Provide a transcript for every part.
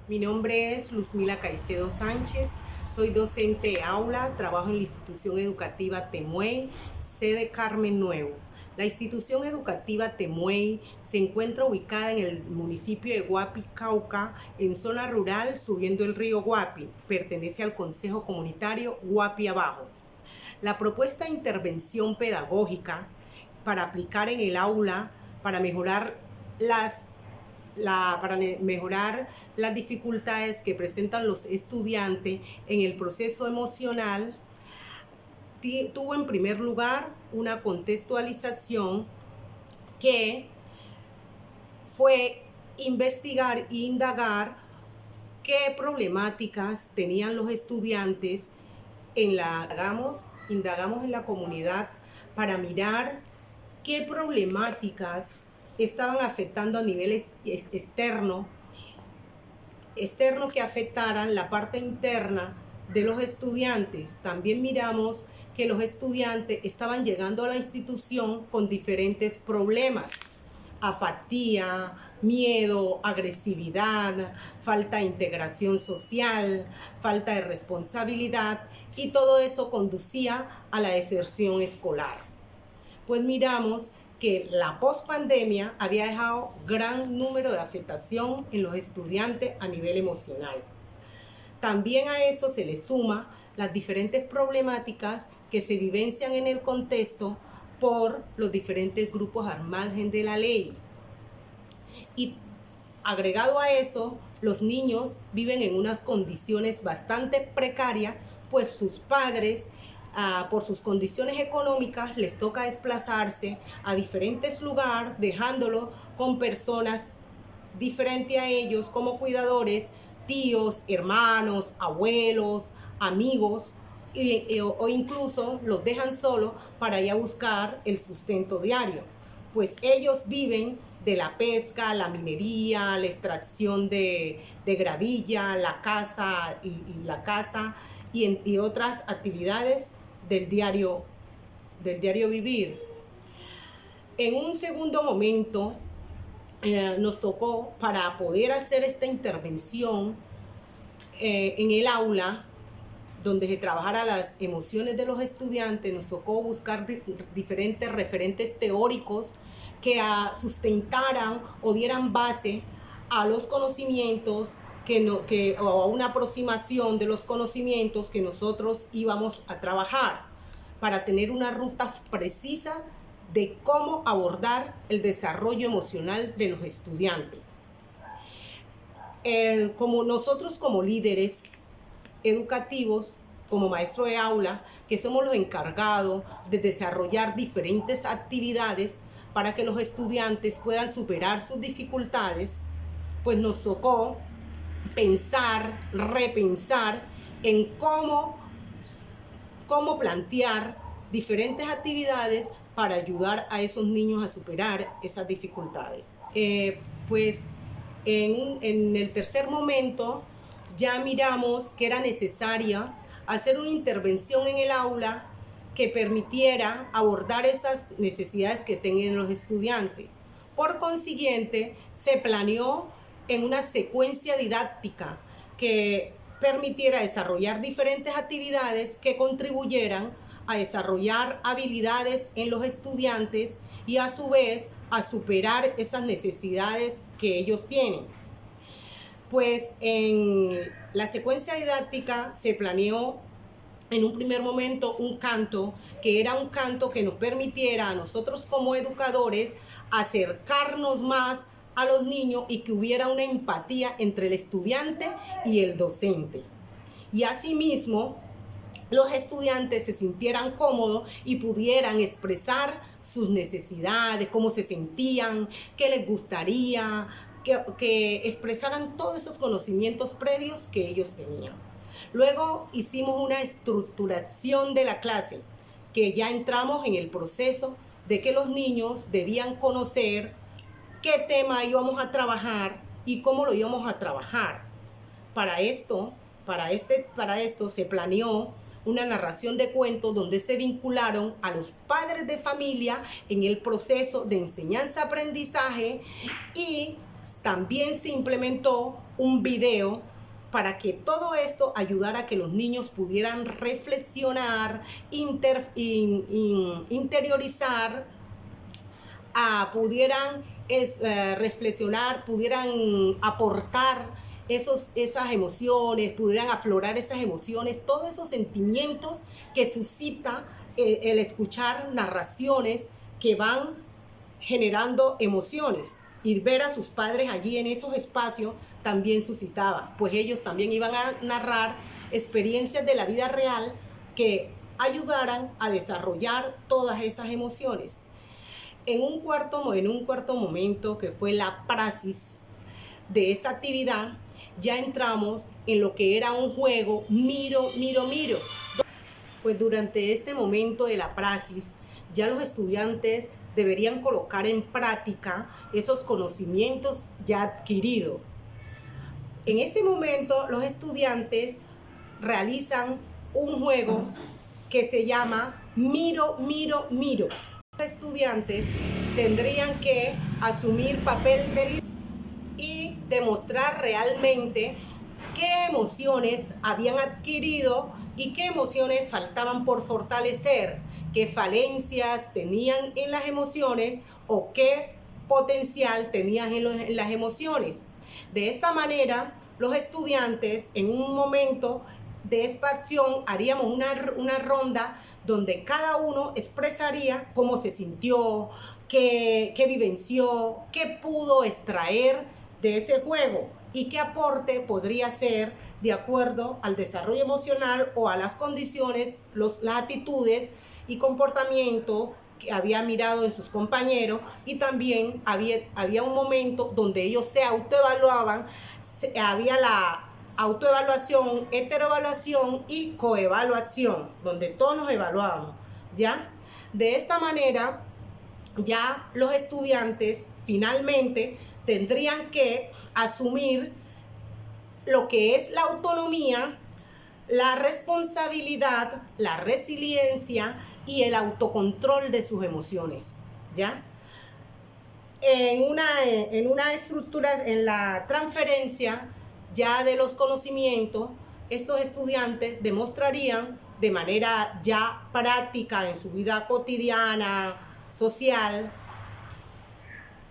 Mi nombre es Luzmila Caicedo Sánchez, soy docente de aula, trabajo en la institución educativa Temuey, sede Carmen Nuevo. La institución educativa Temuey se encuentra ubicada en el municipio de Guapi, Cauca, en zona rural, subiendo el río Guapi. Pertenece al Consejo Comunitario Guapi Abajo. La propuesta de intervención pedagógica para aplicar en el aula para mejorar las dificultades que presentan los estudiantes en el proceso emocional, tuvo en primer lugar una contextualización que fue investigar e indagar qué problemáticas tenían los estudiantes indagamos en la comunidad para mirar qué problemáticas estaban afectando a nivel externo que afectaran la parte interna de los estudiantes. También miramos que los estudiantes estaban llegando a la institución con diferentes problemas: apatía, miedo, agresividad, falta de integración social, falta de responsabilidad, y todo eso conducía a la deserción escolar. Pues miramos que la pospandemia había dejado gran número de afectación en los estudiantes a nivel emocional. También a eso se le suma las diferentes problemáticas que se vivencian en el contexto por los diferentes grupos al margen de la ley. Y agregado a eso, los niños viven en unas condiciones bastante precarias, pues sus padres, por sus condiciones económicas, les toca desplazarse a diferentes lugares, dejándolo con personas diferentes a ellos como cuidadores, tíos, hermanos, abuelos, amigos, o incluso los dejan solos para ir a buscar el sustento diario. Pues ellos viven de la pesca, la minería, la extracción de gravilla, la caza y otras actividades del diario vivir. En un segundo momento, nos tocó, para poder hacer esta intervención en el aula, donde se trabajara las emociones de los estudiantes, nos tocó buscar diferentes referentes teóricos que sustentaran o dieran base a los conocimientos o a una aproximación de los conocimientos que nosotros íbamos a trabajar, para tener una ruta precisa de cómo abordar el desarrollo emocional de los estudiantes. Como nosotros, como líderes educativos, como maestro de aula, que somos los encargados de desarrollar diferentes actividades para que los estudiantes puedan superar sus dificultades, pues nos tocó repensar en cómo plantear diferentes actividades para ayudar a esos niños a superar esas dificultades. Pues en el tercer momento ya miramos que era necesaria hacer una intervención en el aula que permitiera abordar esas necesidades que tenían los estudiantes. Por consiguiente, se planeó en una secuencia didáctica que permitiera desarrollar diferentes actividades que contribuyeran a desarrollar habilidades en los estudiantes y a su vez a superar esas necesidades que ellos tienen. Pues en la secuencia didáctica se planeó en un primer momento un canto, que era un canto que nos permitiera a nosotros como educadores acercarnos más a los niños y que hubiera una empatía entre el estudiante y el docente. Y asimismo, los estudiantes se sintieran cómodos y pudieran expresar sus necesidades, cómo se sentían, qué les gustaría, que expresaran todos esos conocimientos previos que ellos tenían. Luego hicimos una estructuración de la clase, que ya entramos en el proceso de que los niños debían conocer qué tema íbamos a trabajar y cómo lo íbamos a trabajar. Para esto se planeó una narración de cuentos donde se vincularon a los padres de familia en el proceso de enseñanza-aprendizaje y También se implementó un video para que todo esto ayudara a que los niños pudieran reflexionar, interiorizar, pudieran reflexionar, pudieran aportar esas emociones, pudieran aflorar esas emociones, todos esos sentimientos que suscita el escuchar narraciones que van generando emociones. Y ver a sus padres allí en esos espacios también suscitaba, pues ellos también iban a narrar experiencias de la vida real que ayudaran a desarrollar todas esas emociones. En un cuarto momento, que fue la praxis de esta actividad, ya entramos en lo que era un juego miro, miro, miro. Pues durante este momento de la praxis, ya los estudiantes deberían colocar en práctica esos conocimientos ya adquiridos. En este momento, los estudiantes realizan un juego que se llama Miro, Miro, Miro. Los estudiantes tendrían que asumir papel de y demostrar realmente qué emociones habían adquirido y qué emociones faltaban por fortalecer, qué falencias tenían en las emociones o qué potencial tenían en las emociones. De esta manera, los estudiantes en un momento de expansión haríamos una ronda donde cada uno expresaría cómo se sintió, qué vivenció, qué pudo extraer de ese juego y qué aporte podría ser de acuerdo al desarrollo emocional o a las condiciones, las actitudes y comportamiento que había mirado en sus compañeros, y también había un momento donde ellos se autoevaluaban, había la autoevaluación, heteroevaluación y coevaluación, donde todos nos evaluábamos, ¿ya? De esta manera, ya los estudiantes finalmente tendrían que asumir lo que es la autonomía, la responsabilidad, la resiliencia y el autocontrol de sus emociones, ¿ya? En una estructura, en la transferencia ya de los conocimientos, estos estudiantes demostrarían de manera ya práctica en su vida cotidiana, social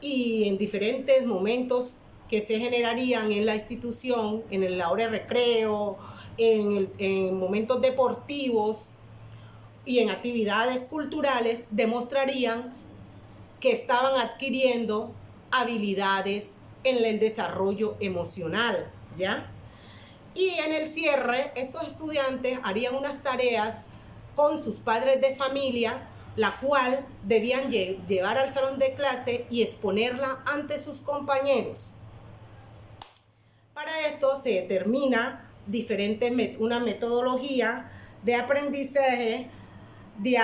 y en diferentes momentos que se generarían en la institución, en la hora de recreo, en momentos deportivos y en actividades culturales, demostrarían que estaban adquiriendo habilidades en el desarrollo emocional, ¿ya? Y en el cierre, estos estudiantes harían unas tareas con sus padres de familia, la cual debían llevar al salón de clase y exponerla ante sus compañeros. Para esto se determina una metodología de aprendizaje, de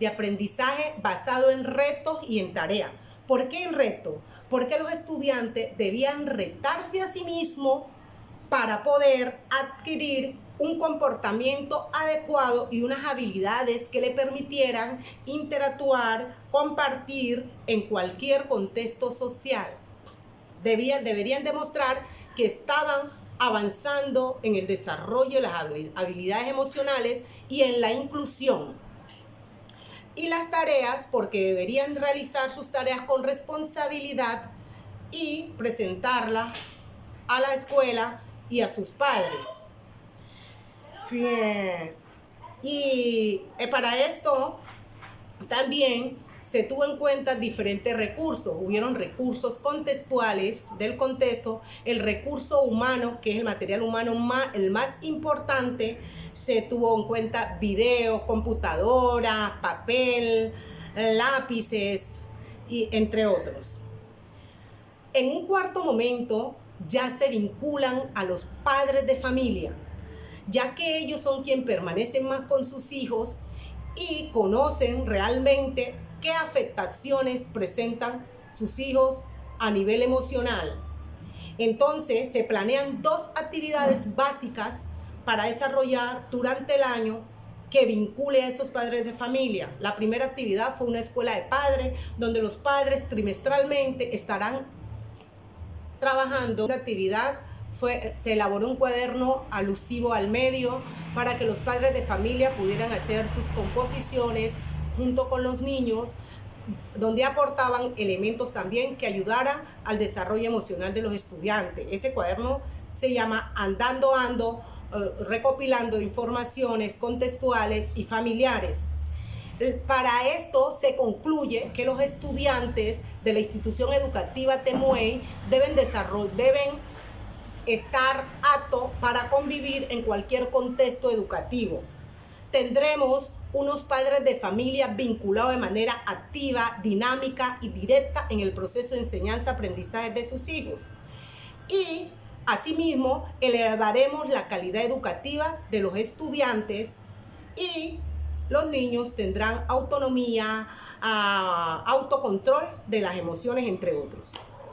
aprendizaje basado en retos y en tareas. ¿Por qué en retos? Porque los estudiantes debían retarse a sí mismos para poder adquirir un comportamiento adecuado y unas habilidades que le permitieran interactuar, compartir en cualquier contexto social. Deberían demostrar que estaban avanzando en el desarrollo de las habilidades emocionales y en la inclusión. Y las tareas, porque deberían realizar sus tareas con responsabilidad y presentarlas a la escuela y a sus padres. Y para esto también se tuvo en cuenta diferentes recursos. Hubieron recursos contextuales del contexto, el recurso humano, que es el material humano el más importante. Se tuvo en cuenta video, computadora, papel, lápices, y entre otros. En un cuarto momento ya se vinculan a los padres de familia, ya que ellos son quienes permanecen más con sus hijos y conocen realmente qué afectaciones presentan sus hijos a nivel emocional. Entonces se planean 2 actividades básicas para desarrollar durante el año que vincule a esos padres de familia. La primera actividad fue una escuela de padres, donde los padres trimestralmente estarán trabajando. La actividad se elaboró un cuaderno alusivo al medio para que los padres de familia pudieran hacer sus composiciones junto con los niños, donde aportaban elementos también que ayudaran al desarrollo emocional de los estudiantes. Ese cuaderno se llama Andando Ando, recopilando informaciones contextuales y familiares. Para esto se concluye que los estudiantes de la institución educativa Temuey deben estar aptos para convivir en cualquier contexto educativo. Tendremos unos padres de familia vinculados de manera activa, dinámica y directa en el proceso de enseñanza-aprendizaje de sus hijos. Y asimismo, elevaremos la calidad educativa de los estudiantes y los niños tendrán autonomía, autocontrol de las emociones, entre otros.